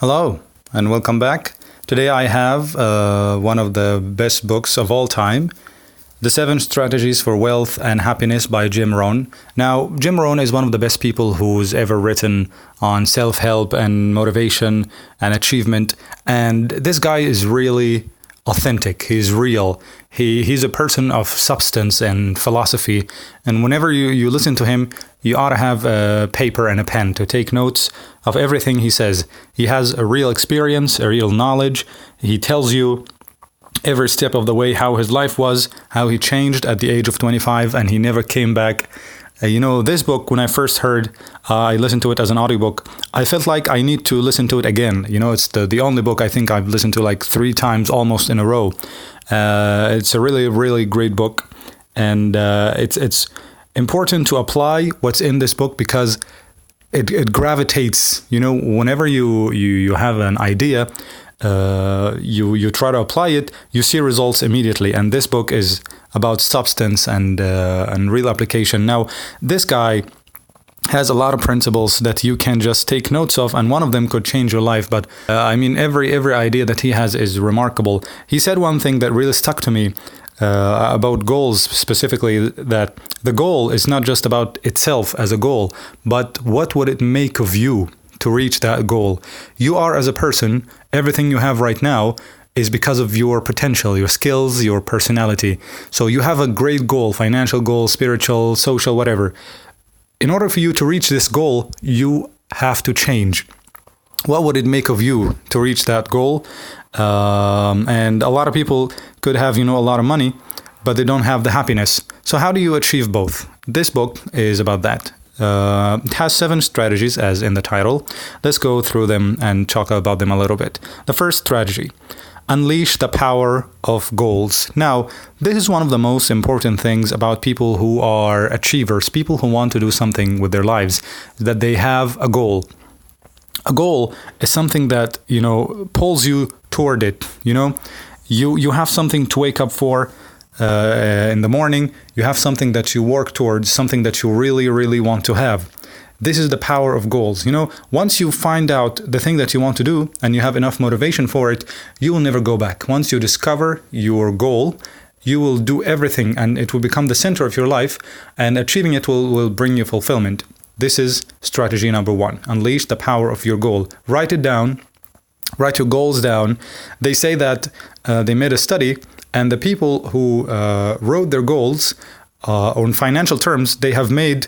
Hello, and welcome back. Today I have one of the best books of all time, The 7 Strategies for Wealth and Happiness by Jim Rohn. Now, Jim Rohn is one of the best people who's ever written on self-help and motivation and achievement. And this guy is really authentic. He's real. He's a person of substance and philosophy. And whenever you listen to him, you ought to have a paper and a pen to take notes of everything he says. He has a real experience, a real knowledge. He tells you every step of the way how his life was, how he changed at the age of 25, and he never came back. This book, when I first heard, I listened to it as an audiobook. I felt like I need to listen to it again. It's the only book I think I've listened to like 3 times almost in a row. It's a really, really great book. And it's important to apply what's in this book because it gravitates, whenever you have an idea, you try to apply it, you see results immediately. And this book is about substance and real application. Now, this guy has a lot of principles that you can just take notes of, and one of them could change your life. But every idea that he has is remarkable. He said one thing that really stuck to me about goals specifically, that the goal is not just about itself as a goal, but what would it make of you to reach that goal. You are, as a person, everything you have right now is because of your potential, your skills, your personality. So you have a great goal, financial goal, spiritual, social, whatever. In order for you to reach this goal, you have to change. What would it make of you to reach that goal? And a lot of people could have, a lot of money, but they don't have the happiness. So how do you achieve both? This book is about that. It has 7 strategies, as in the title. Let's go through them and talk about them a little bit. The first strategy: unleash the power of goals. Now, this is one of the most important things about people who are achievers, people who want to do something with their lives, that they have a goal. A goal is something that, pulls you toward it. You have something to wake up for in the morning. You have something that you work towards, something that you really, really want to have. This is the power of goals. Once you find out the thing that you want to do and you have enough motivation for it, you will never go back. Once you discover your goal, you will do everything and it will become the center of your life, and achieving it will bring you fulfillment. This is strategy number 1. Unleash the power of your goal. Write it down. Write your goals down. They say that they made a study, and the people who wrote their goals on financial terms, they have made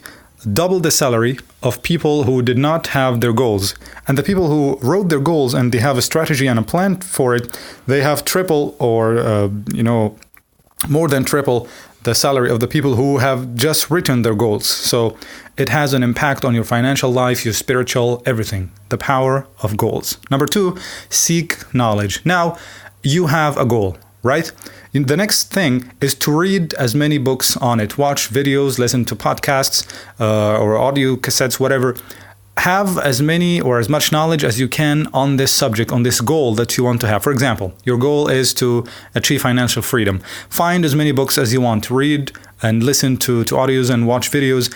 double the salary of people who did not have their goals. And the people who wrote their goals and they have a strategy and a plan for it, they have triple or, more than triple the salary of the people who have just written their goals. So it has an impact on your financial life, your spiritual, everything. The power of goals. Number 2, seek knowledge. Now, you have a goal, right? The next thing is to read as many books on it. Watch videos, listen to podcasts or audio cassettes, whatever. Have as many or as much knowledge as you can on this subject, on this goal that you want to have. For example, your goal is to achieve financial freedom. Find as many books as you want. Read and listen to audios and watch videos,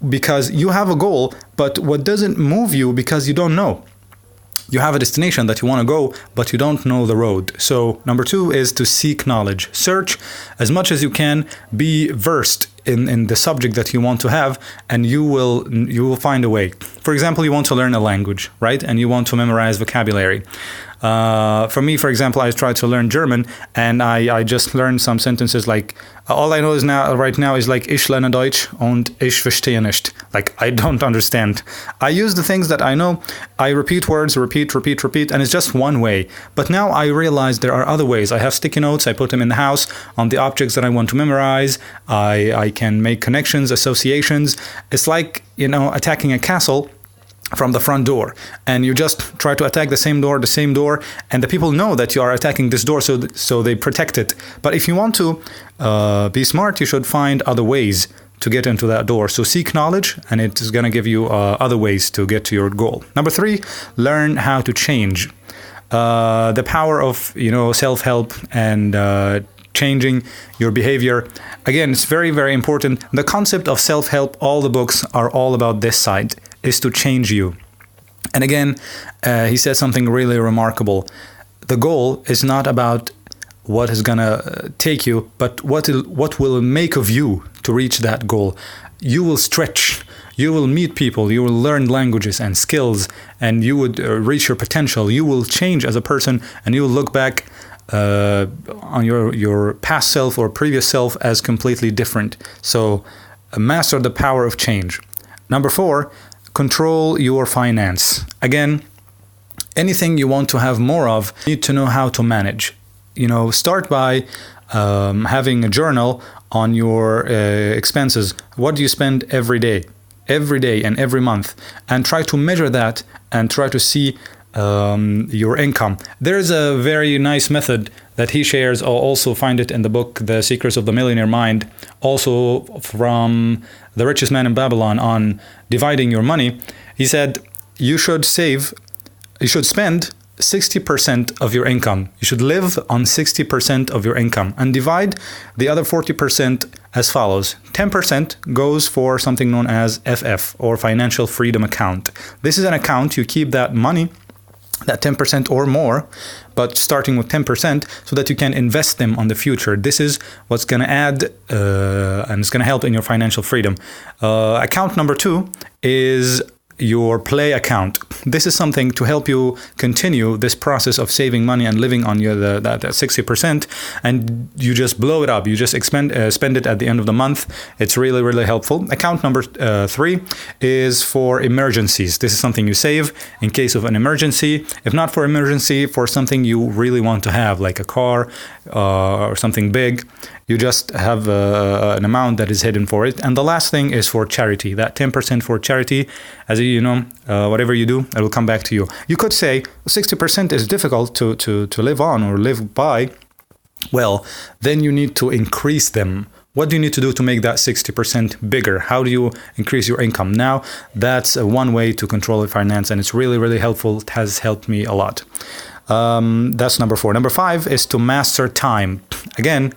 because you have a goal, but what doesn't move you because you don't know. You have a destination that you want to go, but you don't know the road. So number 2 is to seek knowledge. Search as much as you can. Be versed in the subject that you want to have, and you will find a way. For example, you want to learn a language, right? And you want to memorize vocabulary. For me, for example, I tried to learn German, and I just learned some sentences like, all I know is right now is like, ich lerne Deutsch und ich verstehe nicht. Like, I don't understand. I use the things that I know. I repeat words, repeat, and it's just one way. But now I realize there are other ways. I have sticky notes. I put them in the house on the objects that I want to memorize. I can make connections, associations. It's like, attacking a castle from the front door, and you just try to attack the same door, and the people know that you are attacking this door, so they protect it. But if you want to be smart, you should find other ways to get into that door. So seek knowledge, and it is going to give you other ways to get to your goal. Number 3, learn how to change. The power of self-help and changing your behavior. Again, it's very, very important. The concept of self-help, all the books are all about this side, is to change you. And again, he said something really remarkable. The goal is not about what is going to take you, but what will make of you to reach that goal. You will stretch, you will meet people, you will learn languages and skills, and you would reach your potential. You will change as a person, and you will look back on your past self or previous self as completely different. So master the power of change. Number 4, control your finance. Again, anything you want to have more of, you need to know how to manage. Start by having a journal on your expenses. What do you spend every day and every month? And try to measure that and try to see your income. There's a very nice method that he shares. I'll also find it in the book, The Secrets of the Millionaire Mind, also from The Richest Man in Babylon, on dividing your money. He said you should spend 60% of your income. You should live on 60% of your income and divide the other 40% as follows. 10% goes for something known as FF, or Financial Freedom Account. This is an account you keep that money, that 10% or more, but starting with 10%, so that you can invest them on the future. This is what's going to add and it's going to help in your financial freedom. Account number 2 is your play account. This is something to help you continue this process of saving money and living on that 60%, and you just blow it up. You just spend it at the end of the month. It's really, really helpful. Account number 3 is for emergencies. This is something you save in case of an emergency. If not for emergency, for something you really want to have, like a car or something big. You just have an amount that is hidden for it. And the last thing is for charity. That 10% for charity, as whatever you do, it will come back to you. You could say 60% is difficult to live on or live by. Well, then you need to increase them. What do you need to do to make that 60% bigger? How do you increase your income? Now, that's one way to control your finance, and it's really, really helpful. It has helped me a lot. That's number 4. Number 5 is to master time. Again,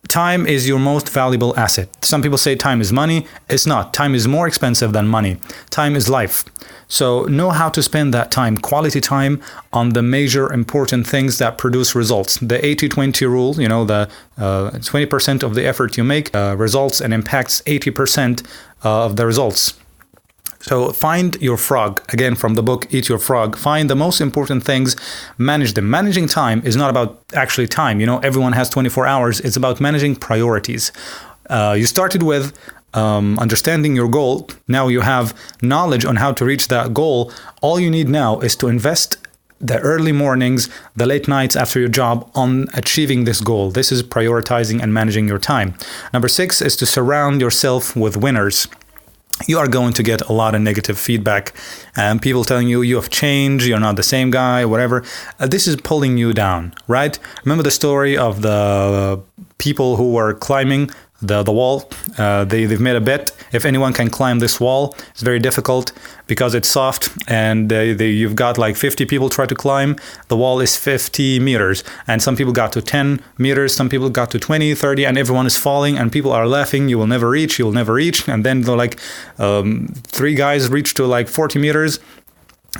time is your most valuable asset. Some people say time is money. It's not. Time is more expensive than money. Time is life. So know how to spend that time, quality time, on the major important things that produce results. The 80-20 rule, the 20% of the effort you make results and impacts 80% of the results. So find your frog, again from the book, Eat Your Frog. Find the most important things, manage them. Managing time is not about actually time. Everyone has 24 hours. It's about managing priorities. You started with understanding your goal. Now you have knowledge on how to reach that goal. All you need now is to invest the early mornings, the late nights after your job on achieving this goal. This is prioritizing and managing your time. Number 6 is to surround yourself with winners. You are going to get a lot of negative feedback and people telling you have changed, you're not the same guy, whatever. This is pulling you down, right? Remember the story of the people who were climbing the wall? They've made a bet. If anyone can climb this wall, it's very difficult because it's soft, and you've got like 50 people try to climb. The wall is 50 meters, and some people got to 10 meters, some people got to 20, 30, and everyone is falling, and people are laughing, you will never reach. And then they're like 3 guys reach to like 40 meters,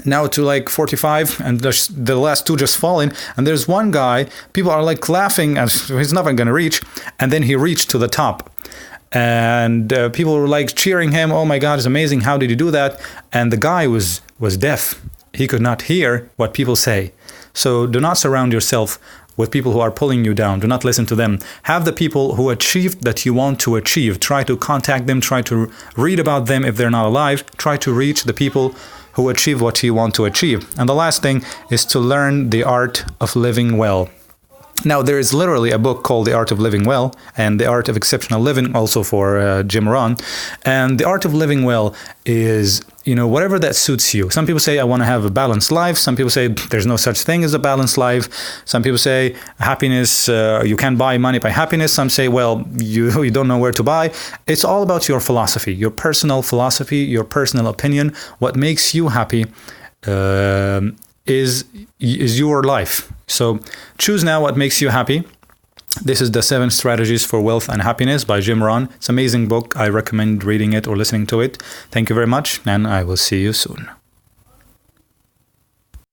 now to like 45, and the last 2 just falling, and there's one guy, people are like laughing, and he's never going to reach, and then he reached to the top, and people were like cheering him, oh my God, it's amazing, how did you do that? And the guy was deaf. He could not hear what people say. So do not surround yourself with people who are pulling you down. Do not listen to them. Have the people who achieved that you want to achieve. Try to contact them, try to read about them if they're not alive, try to reach the people who achieve what you want to achieve. And the last thing is to learn the art of living well. Now, there is literally a book called The Art of Living Well and The Art of Exceptional Living, also for Jim Rohn. And The Art of Living Well is, whatever that suits you. Some people say, I want to have a balanced life. Some people say, there's no such thing as a balanced life. Some people say, happiness, you can't buy money by happiness. Some say, well, you don't know where to buy. It's all about your philosophy, your personal philosophy, your personal opinion. What makes you happy is your life. So choose now what makes you happy. This is The 7 Strategies for Wealth and Happiness by Jim Rohn. It's an amazing book. I recommend reading it or listening to it. Thank you very much, and I will see you soon.